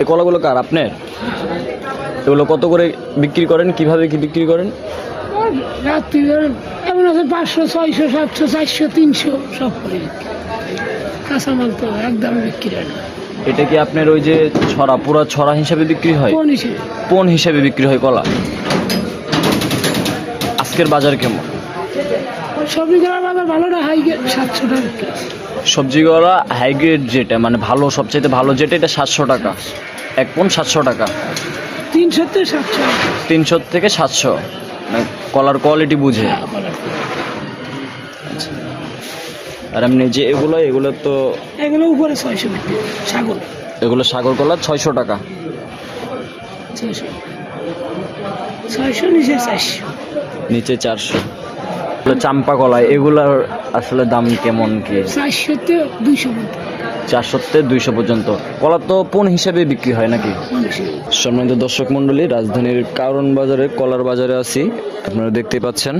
এই কলাগুলো কার আপনার? এগুলো কত করে বিক্রি করেন, কিভাবে কি বিক্রি করেন? রাত্রি ধরেন এমন আছে 500, 600, 700, 400, 300 সব করে কাঁচামাল তো একদম বিক্রি হয় না। এটা কি আপনার ওই যে ছড়া, পুরা ছড়া হিসাবে বিক্রি হয়? কোন হিসেবে? কোন হিসাবে বিক্রি হয় কলা? আজকের বাজার কেমন? সবজি কলার বাজার ভালো না, হাই 700 টাকা বিক্রি। সবজি কলা হাই গ্রেড যেটা, মানে ভালো, সবচাইতে ভালো যেটা, এটা 700 টাকা। এক পণ 700 টাকা। 300 থেকে 700 300 থেকে 700, মানে কলার কোয়ালিটি বুঝে। আর এমনি যে এগুলো তো এগুলো উপরে 600 বিক্রি, ছাগল এগুলো সাগর কলা 600 টাকা। 600 নিচে 400। নিচে 400। চাম্পা কলা এগুলার আসলে দাম কেমন কি? 400 থেকে 200 পর্যন্ত। 400 থেকে 200 পর্যন্ত। কলা তো পণ হিসাবে বিক্রি হয় নাকি? সম্মানিত দর্শক মণ্ডলী, রাজধানীর কারণ বাজারে কলার বাজারে আছি, আপনারা দেখতে পাচ্ছেন।